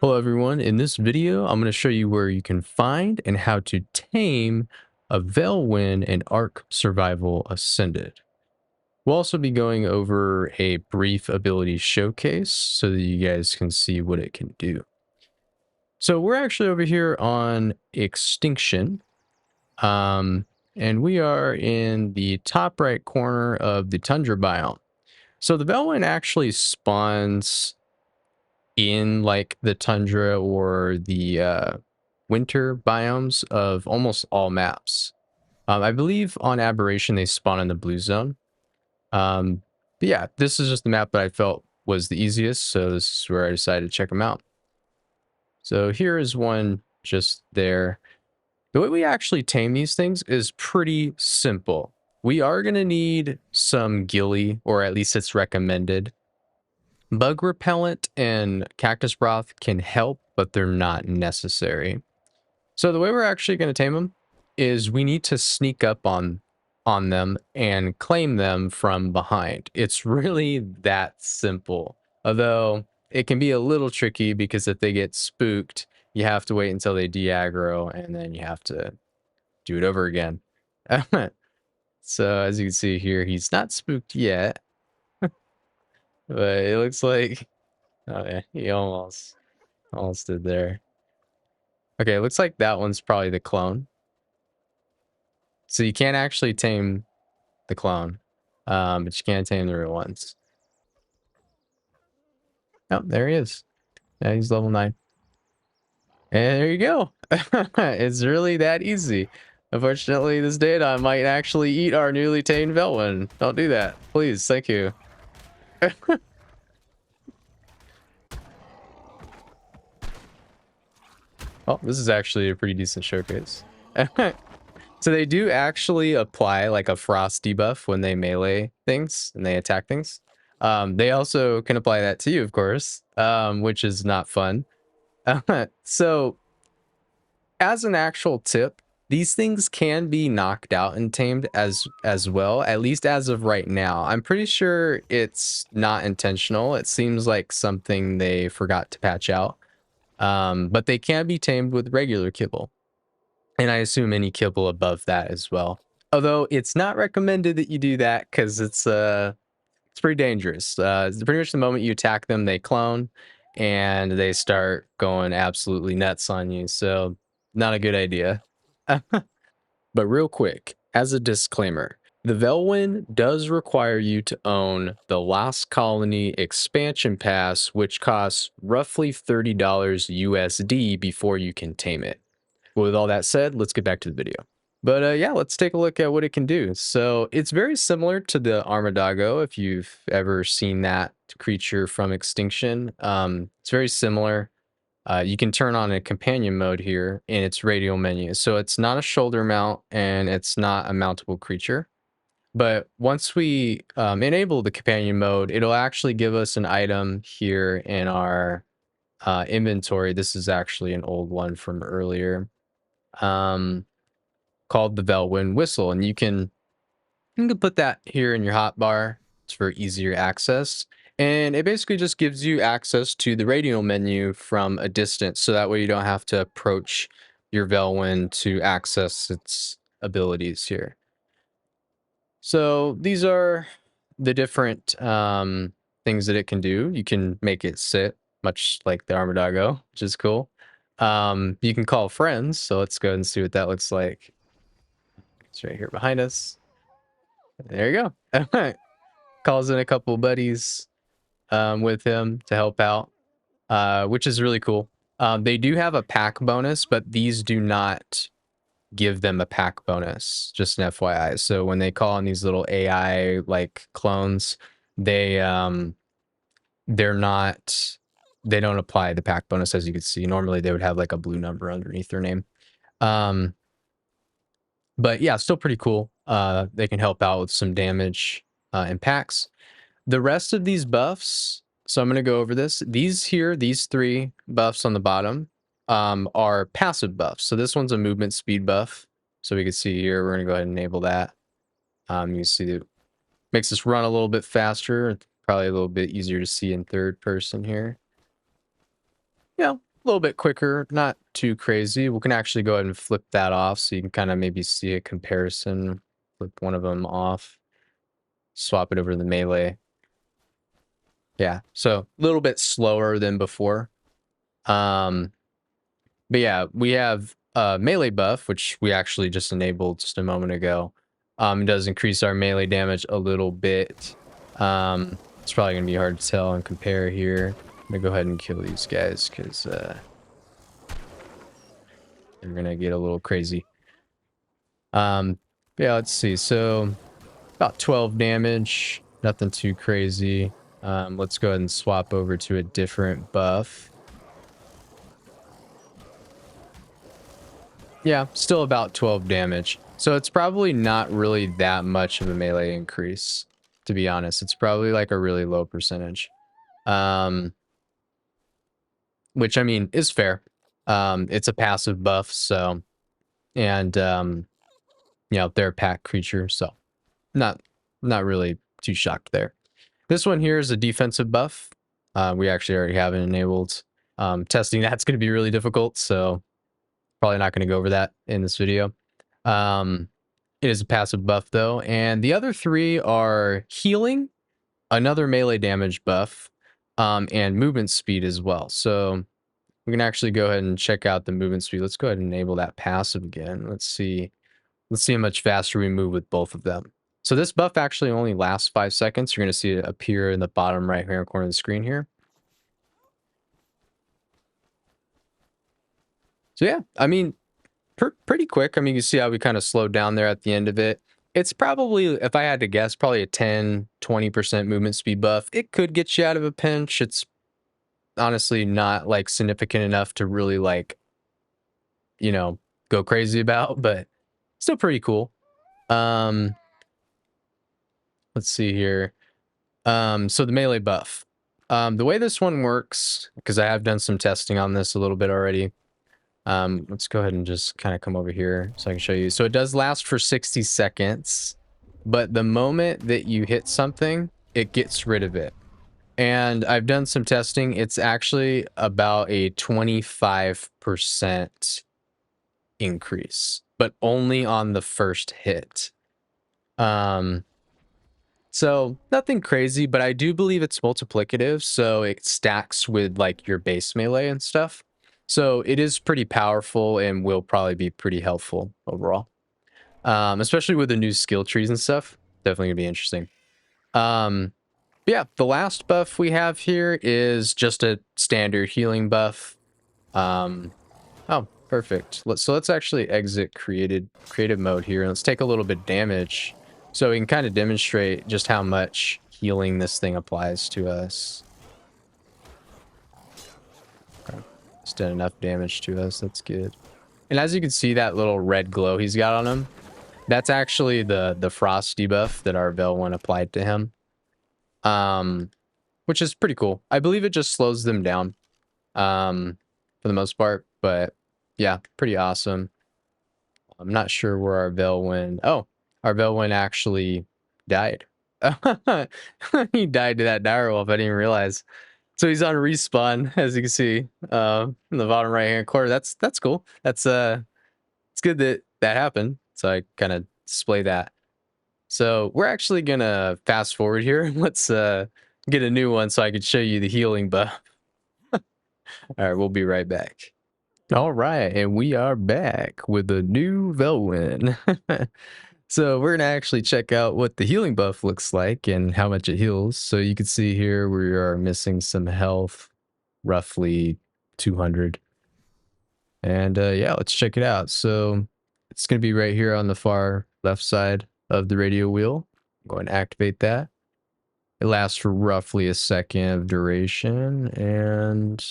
Hello everyone, in this video I'm going to show you where you can find and how to tame a Veilwyn in ARK Survival Ascended. We'll also be going over a brief ability showcase so that you guys can see what it can do. So we're actually over here on Extinction, and we are in the top right corner of the tundra biome. So the Veilwyn actually spawns in like the tundra or the winter biomes of almost all maps. I believe on Aberration they spawn in the blue zone. But yeah, this is just the map that I felt was the easiest, so this is where I decided to check them out. So here is one just there. The way we actually tame these things is pretty simple. We are going to need some ghillie, or at least it's recommended. Bug repellent and cactus broth can help, but they're not necessary. So the way we're actually going to tame them is we need to sneak up on them and claim them from behind. It's really that simple. Although it can be a little tricky because if they get spooked, you have to wait until they de-aggro and then you have to do it over again. So as you can see here, he's not spooked yet, but it looks like, oh yeah, he almost did there. Okay, it looks like that one's probably the clone. So you can't actually tame the clone, but you can tame the real ones. Oh, there he is. Yeah, he's level 9. And there you go. It's really that easy. Unfortunately, this data might actually eat our newly tamed Veilwyn. Don't do that. Please, thank you. Oh, this is actually a pretty decent showcase. So they do actually apply like a frost debuff when they melee things and they attack things. They also can apply that to you, of course, which is not fun. So as an actual tip, these things can be knocked out and tamed as well, at least as of right now. I'm pretty sure it's not intentional. It seems like something they forgot to patch out. But they can be tamed with regular kibble. And I assume any kibble above that as well. Although it's not recommended that you do that because it's pretty dangerous. Pretty much the moment you attack them, they clone and they start going absolutely nuts on you. So not a good idea. But real quick, as a disclaimer, the Veilwyn does require you to own the Lost Colony expansion pass, which costs roughly $30 USD before you can tame it. With all that said, let's get back to the video. But yeah, let's take a look at what it can do. So it's very similar to the Armadago, if you've ever seen that creature from Extinction. It's very similar. You can turn on a companion mode here in its radial menu. So it's not a shoulder mount and it's not a mountable creature. But once we enable the companion mode, it'll actually give us an item here in our inventory. This is actually an old one from earlier. Called the Veilwyn whistle, and you can put that here in your hotbar. It's for easier access, and it basically just gives you access to the radial menu from a distance, so that way you don't have to approach your Veilwyn to access its abilities here. So these are the different things that it can do. You can make it sit, much like the Armadago, which is cool. You can call friends, so let's go ahead and see what that looks like. It's right here behind us. There you go. Calls in a couple buddies with him to help out, which is really cool. They do have a pack bonus, but these do not give them a pack bonus, just an FYI. So when they call on these little AI like clones, they're not, they don't apply the pack bonus. As you can see, normally they would have like a blue number underneath their name. But yeah, still pretty cool. They can help out with some damage and packs. The rest of these buffs, so I'm going to go over this. These here, these 3 buffs on the bottom are passive buffs. So this one's a movement speed buff. So we can see here, we're going to go ahead and enable that. You see it makes us run a little bit faster. Probably a little bit easier to see in third person here. Yeah, little bit quicker, not too crazy. We can actually go ahead and flip that off so you can kind of maybe see a comparison. Flip one of them off, swap it over to the melee. Yeah, so a little bit slower than before. But yeah, we have melee buff, which we actually just enabled just a moment ago. It does increase our melee damage a little bit. It's probably gonna be hard to tell and compare here. I'm gonna go ahead and kill these guys because they're gonna get a little crazy. Yeah, let's see. So about 12 damage, nothing too crazy. Let's go ahead and swap over to a different buff. Yeah, still about 12 damage. So it's probably not really that much of a melee increase, to be honest. It's probably like a really low percentage. Which I mean is fair. It's a passive buff, so and you know, they're a pack creature, so not really too shocked there. This one here is a defensive buff. We actually already have it enabled. Testing that's going to be really difficult, so probably not going to go over that in this video. It is a passive buff though, and the other three are healing, another melee damage buff, and movement speed as well. So we can actually go ahead and check out the movement speed. Let's go ahead and enable that passive again. Let's see how much faster we move with both of them. So this buff actually only lasts 5 seconds. You're going to see it appear in the bottom right hand corner of the screen here. So yeah, I mean, pretty quick. I mean, you see how we kind of slowed down there at the end of it. It's probably, if I had to guess, probably a 10-20% movement speed buff. It could get you out of a pinch. It's honestly not like significant enough to really like, you know, go crazy about, but still pretty cool. Let's see here. So the melee buff. The way this one works, because I have done some testing on this a little bit already. Let's go ahead and just kind of come over here so I can show you. So it does last for 60 seconds, but the moment that you hit something, it gets rid of it. And I've done some testing. It's actually about a 25% increase, but only on the first hit. So nothing crazy, but I do believe it's multiplicative, so it stacks with like your base melee and stuff. So it is pretty powerful and will probably be pretty helpful overall. Especially with the new skill trees and stuff. Definitely gonna be interesting. But yeah, the last buff we have here is just a standard healing buff. Oh, perfect. Let's actually exit creative mode here and let's take a little bit damage so we can kind of demonstrate just how much healing this thing applies to us. Okay. It's done enough damage to us. That's good. And as you can see, that little red glow he's got on him, that's actually the frost debuff that our Veilwyn applied to him. Which is pretty cool. I believe it just slows them down for the most part, but yeah, pretty awesome. I'm not sure where our Veilwyn... Oh, our Veilwyn actually died. He died to that direwolf. I didn't even realize. So he's on respawn, as you can see, in the bottom right hand corner. That's cool. It's good that happened. So I kind of display that. So we're actually gonna fast forward here. Let's get a new one so I can show you the healing buff. All right, we'll be right back. All right, and we are back with a new Veilwyn. So we're gonna actually check out what the healing buff looks like and how much it heals. So you can see here we are missing some health, roughly 200. And yeah, let's check it out. So it's gonna be right here on the far left side of the radio wheel. Go and activate that. It lasts for roughly a second of duration, and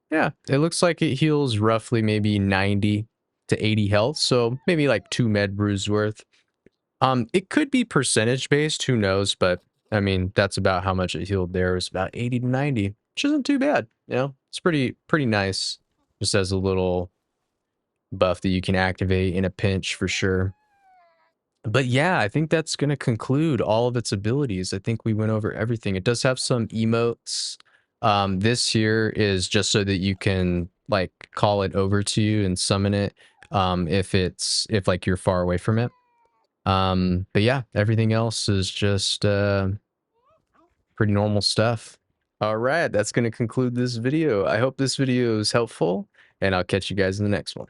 yeah, it looks like it heals roughly maybe 90 to 80 health, so maybe like 2 med brews worth. It could be percentage based, who knows, but I mean, that's about how much it healed there. It's about 80 to 90, which isn't too bad, you know? It's pretty nice. Just as a little buff that you can activate in a pinch for sure. But yeah, I think that's going to conclude all of its abilities. I think we went over everything. It does have some emotes. This here is just so that you can like call it over to you and summon it if like you're far away from it. But yeah, everything else is just pretty normal stuff. All right, that's going to conclude this video. I hope this video is helpful, and I'll catch you guys in the next one.